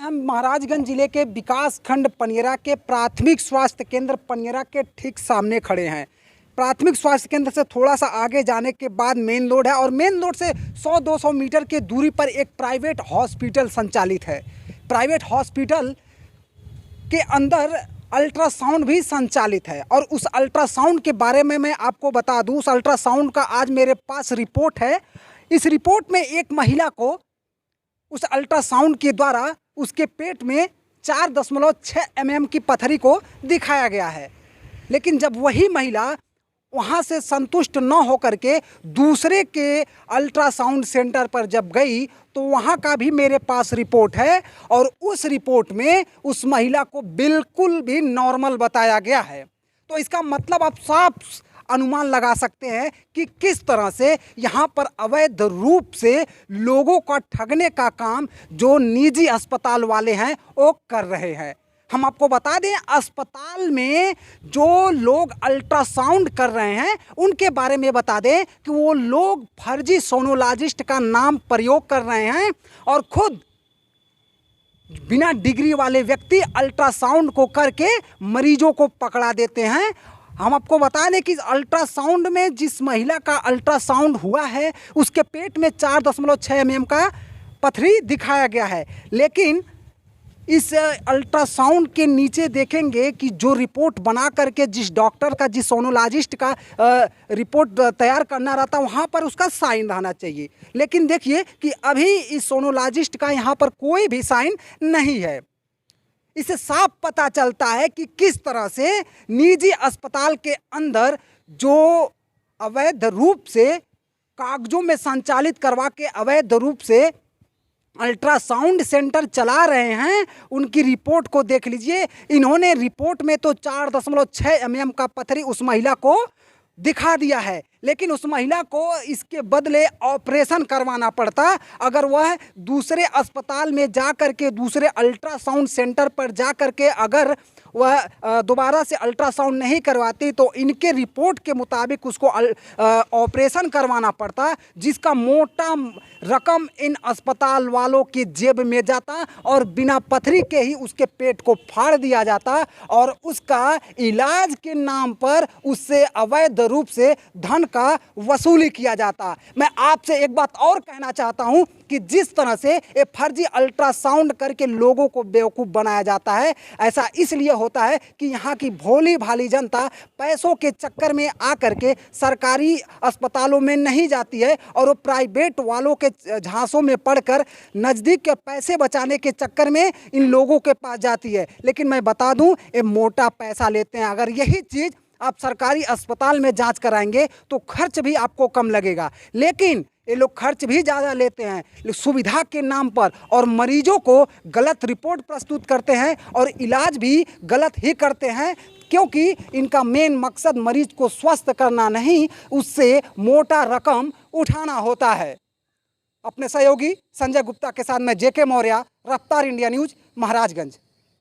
हम महाराजगंज जिले के विकास खंड पनियरा के प्राथमिक स्वास्थ्य केंद्र पनियरा के ठीक सामने खड़े हैं। प्राथमिक स्वास्थ्य केंद्र से थोड़ा सा आगे जाने के बाद मेन रोड है और मेन रोड से 100-200 मीटर की दूरी पर एक प्राइवेट हॉस्पिटल संचालित है। प्राइवेट हॉस्पिटल के अंदर अल्ट्रासाउंड भी संचालित है और उस अल्ट्रासाउंड के बारे में मैं आपको बता दूं, उस अल्ट्रासाउंड का आज मेरे पास रिपोर्ट है। इस रिपोर्ट में एक महिला को उस अल्ट्रासाउंड के द्वारा उसके पेट में 4.6 mm की पथरी को दिखाया गया है। लेकिन जब वही महिला वहाँ से संतुष्ट न होकर के दूसरे के अल्ट्रासाउंड सेंटर पर जब गई तो वहाँ का भी मेरे पास रिपोर्ट है और उस रिपोर्ट में उस महिला को बिल्कुल भी नॉर्मल बताया गया है। तो इसका मतलब आप साफ अनुमान लगा सकते हैं कि किस तरह से यहाँ पर अवैध रूप से लोगों का ठगने का काम जो निजी अस्पताल वाले हैं वो कर रहे हैं। हम आपको बता दें, अस्पताल में जो लोग अल्ट्रासाउंड कर रहे हैं उनके बारे में बता दें कि वो लोग फर्जी सोनोलॉजिस्ट का नाम प्रयोग कर रहे हैं और खुद बिना डिग्री वाले व्यक्ति अल्ट्रासाउंड को करके मरीजों को पकड़ा देते हैं। हम आपको बता दें कि अल्ट्रासाउंड में जिस महिला का अल्ट्रासाउंड हुआ है उसके पेट में 4.6 mm का पथरी दिखाया गया है। लेकिन इस अल्ट्रासाउंड के नीचे देखेंगे कि जो रिपोर्ट बना करके जिस डॉक्टर का, जिस सोनोलॉजिस्ट का रिपोर्ट तैयार करना रहता वहाँ पर उसका साइन रहना चाहिए। लेकिन देखिए कि अभी इस सोनोलॉजिस्ट का यहाँ पर कोई भी साइन नहीं है। इससे साफ पता चलता है कि किस तरह से निजी अस्पताल के अंदर जो अवैध रूप से कागजों में संचालित करवा के अवैध रूप से अल्ट्रासाउंड सेंटर चला रहे हैं, उनकी रिपोर्ट को देख लीजिए। इन्होंने रिपोर्ट में तो 4.6 mm का पथरी उस महिला को दिखा दिया है, लेकिन उस महिला को इसके बदले ऑपरेशन करवाना पड़ता। अगर वह दूसरे अस्पताल में जा कर के, दूसरे अल्ट्रासाउंड सेंटर पर जा कर के अगर वह दोबारा से अल्ट्रासाउंड नहीं करवाती तो इनके रिपोर्ट के मुताबिक उसको ऑपरेशन करवाना पड़ता, जिसका मोटा रकम इन अस्पताल वालों की जेब में जाता और बिना पथरी के ही उसके पेट को फाड़ दिया जाता और उसका इलाज के नाम पर उससे अवैध रूप से धन का वसूली किया जाता। मैं आपसे एक बात और कहना चाहता हूं कि जिस तरह से ये फर्जी अल्ट्रासाउंड करके लोगों को बेवकूफ़ बनाया जाता है, ऐसा इसलिए होता है कि यहाँ की भोली भाली जनता पैसों के चक्कर में आकर के सरकारी अस्पतालों में नहीं जाती है और वो प्राइवेट वालों के झांसों में पड़कर नज़दीक के पैसे बचाने के चक्कर में इन लोगों के पास जाती है। लेकिन मैं बता दूं, ये मोटा पैसा लेते हैं। अगर यही चीज़ आप सरकारी अस्पताल में जांच कराएंगे तो खर्च भी आपको कम लगेगा, लेकिन ये लोग खर्च भी ज़्यादा लेते हैं सुविधा के नाम पर और मरीजों को गलत रिपोर्ट प्रस्तुत करते हैं और इलाज भी गलत ही करते हैं, क्योंकि इनका मेन मकसद मरीज को स्वस्थ करना नहीं, उससे मोटा रकम उठाना होता है। अपने सहयोगी संजय गुप्ता के साथ मैं जेके मौर्य, रफ्तार इंडिया न्यूज़, महाराजगंज।